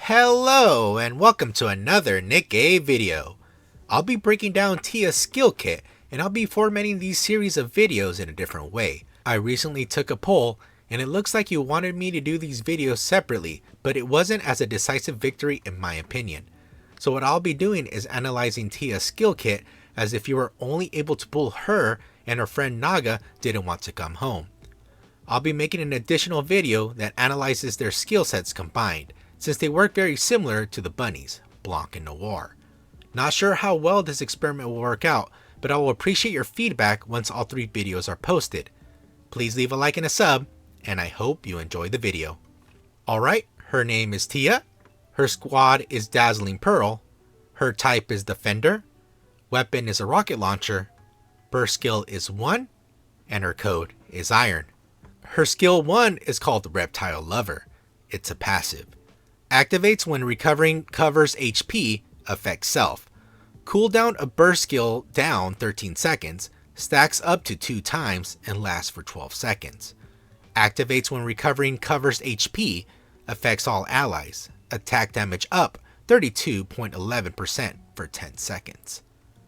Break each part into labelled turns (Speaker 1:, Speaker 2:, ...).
Speaker 1: Hello and welcome to another Nikke video. I'll be breaking down Tia's skill kit and I'll be formatting these series of videos in a different way. I recently took a poll and it looks like you wanted me to do these videos separately, but it wasn't as a decisive victory in my opinion. So what I'll be doing is analyzing Tia's skill kit as if you were only able to pull her and her friend Naga didn't want to come home. I'll be making an additional video that analyzes their skill sets combined, since they work very similar to the bunnies, Blanc and Noir. Not sure how well this experiment will work out, but I will appreciate your feedback once all 3 videos are posted. Please leave a like and a sub, and I hope you enjoy the video. Alright, her name is Tia, her squad is Dazzling Pearl, her type is Defender, weapon is a rocket launcher, burst skill is 1, and her code is Iron. Her skill 1 is called Reptile Lover. It's a passive. Activates when recovering covers HP, affects self. Cooldown of burst skill down 13 seconds, stacks up to 2 times and lasts for 12 seconds. Activates when recovering covers HP, affects all allies. Attack damage up 32.11% for 10 seconds.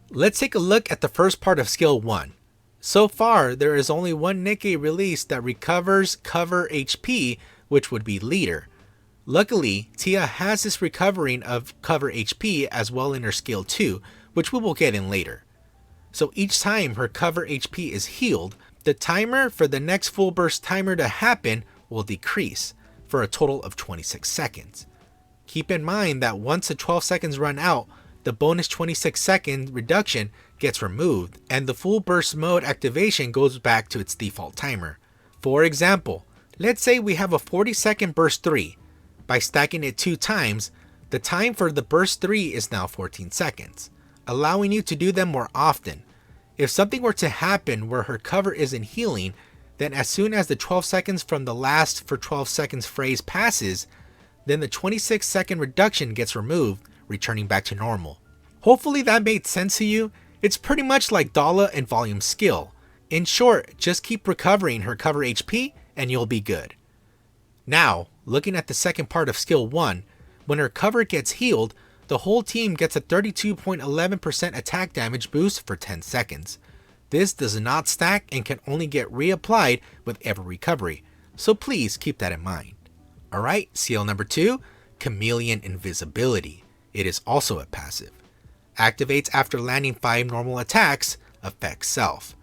Speaker 1: Let's take a look at the first part of skill 1. So far, there is only one Nikke release that recovers cover HP, which would be Leader. Luckily, Tia has this recovering of cover HP as well in her skill 2, which we will get in later. So each time her cover HP is healed, the timer for the next full burst timer to happen will decrease for a total of 26 seconds. Keep in mind that once the 12 seconds run out, the bonus 26-second reduction gets removed and the full burst mode activation goes back to its default timer. For example, let's say we have a 40-second burst 3. By stacking it 2 times, the time for the burst 3 is now 14 seconds, allowing you to do them more often. If something were to happen where her cover isn't healing, then as soon as the 12 seconds from the last for 12 seconds phrase passes, then the 26-second reduction gets removed, returning back to normal. Hopefully that made sense to you. It's pretty much like Dala and Volume skill. In short, just keep recovering her cover HP and you'll be good. Now, looking at the second part of skill 1, when her cover gets healed, the whole team gets a 32.11% attack damage boost for 10 seconds. This does not stack and can only get reapplied with every recovery, so please keep that in mind. Alright, skill number 2, Chameleon Invisibility. It is also a passive. Activates after landing 5 normal attacks, affects self.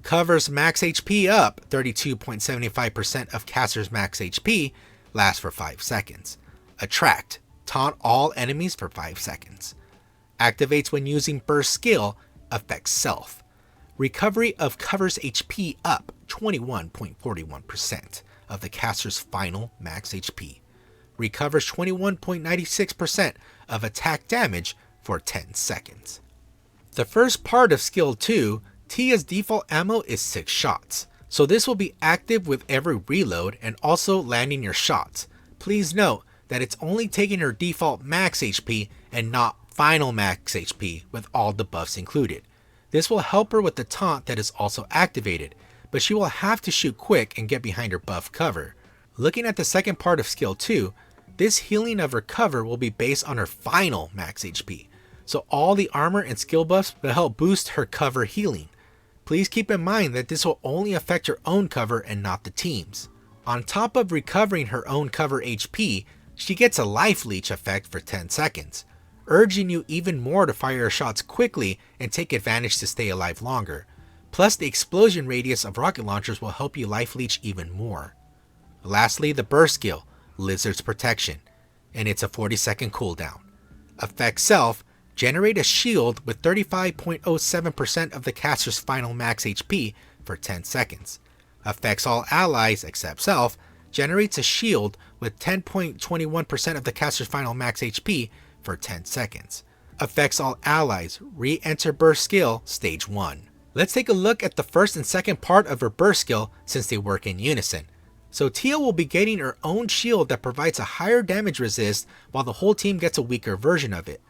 Speaker 1: Covers max HP up 32.75% of caster's max HP, lasts for 5 seconds. Attract, taunt all enemies for 5 seconds. Activates when using burst skill, affects self. Recovery of covers HP up 21.41% of the caster's final max HP. Recovers 21.96% of attack damage for 10 seconds. The first part of skill 2, Tia's default ammo is 6 shots, so this will be active with every reload and also landing your shots. Please note that it's only taking her default max HP and not final max HP with all the buffs included. This will help her with the taunt that is also activated, but she will have to shoot quick and get behind her buff cover. Looking at the second part of skill 2, this healing of her cover will be based on her final max HP, so all the armor and skill buffs will help boost her cover healing. Please keep in mind that this will only affect her own cover and not the team's. On top of recovering her own cover HP, she gets a life leech effect for 10 seconds, urging you even more to fire your shots quickly and take advantage to stay alive longer. Plus the explosion radius of rocket launchers will help you life leech even more. Lastly, the burst skill, Lizard's Protection, and it's a 40-second cooldown. Affects self, generate a shield with 35.07% of the caster's final max HP for 10 seconds. Affects all allies except self, generates a shield with 10.21% of the caster's final max HP for 10 seconds. Affects all allies, re-enter burst skill, stage 1. Let's take a look at the first and second part of her burst skill since they work in unison. So Tia will be getting her own shield that provides a higher damage resist while the whole team gets a weaker version of it.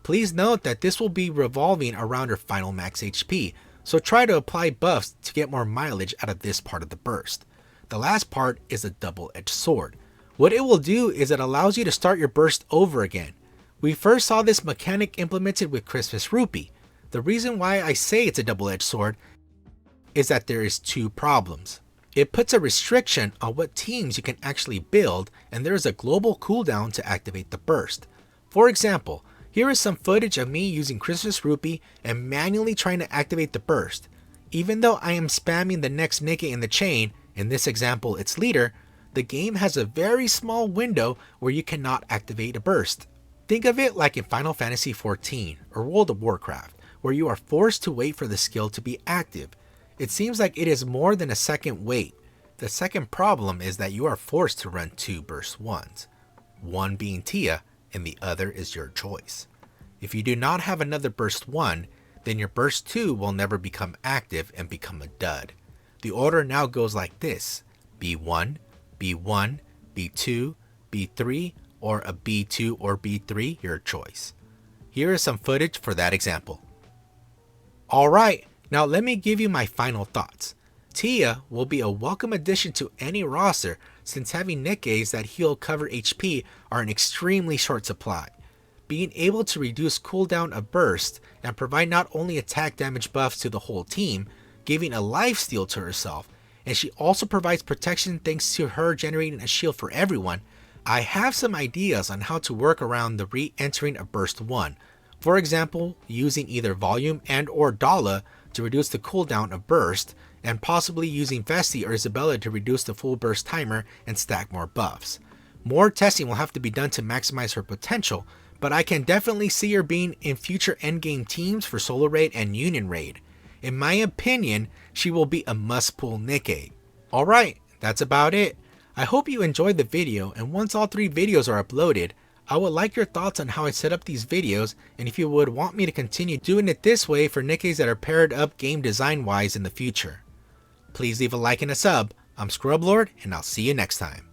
Speaker 1: Please note that this will be revolving around her final max HP, so try to apply buffs to get more mileage out of this part of the burst. The last part is a double-edged sword. What it will do is it allows you to start your burst over again. We first saw this mechanic implemented with Christmas RUPEE. The reason why I say it's a double-edged sword is that there is two problems. It puts a restriction on what teams you can actually build, and there is a global cooldown to activate the burst. For example, here is some footage of me using Christmas RUPEE and manually trying to activate the burst. Even though I am spamming the next Nikke in the chain, in this example its leader, the game has a very small window where you cannot activate a burst. Think of it like in Final Fantasy XIV or World of Warcraft, where you are forced to wait for the skill to be active. It seems like it is more than a second wait. The second problem is that you are forced to run two burst ones, one being Tia and the other is your choice. If you do not have another burst 1, then your burst 2 will never become active and become a dud. The order now goes like this: B1, B1, B2, B3, or a B2 or B3, your choice. Here is some footage for that example. Alright, now let me give you my final thoughts. Tia will be a welcome addition to any roster since having Nikkes that heal cover HP are in extremely short supply. Being able to reduce cooldown of burst and provide not only attack damage buffs to the whole team, giving a lifesteal to herself, and she also provides protection thanks to her generating a shield for everyone. I have some ideas on how to work around the re-entering of burst 1. For example, using either volume and or Dala to reduce the cooldown of burst, and possibly using Vesti or Isabella to reduce the full burst timer and stack more buffs. More testing will have to be done to maximize her potential, but I can definitely see her being in future endgame teams for Solo Raid and Union Raid. In my opinion, she will be a must-pull Nikke. Alright, that's about it. I hope you enjoyed the video, and once all 3 videos are uploaded, I would like your thoughts on how I set up these videos and if you would want me to continue doing it this way for Nikkes that are paired up game design wise in the future. Please leave a like and a sub. I'm Scrublord and I'll see you next time.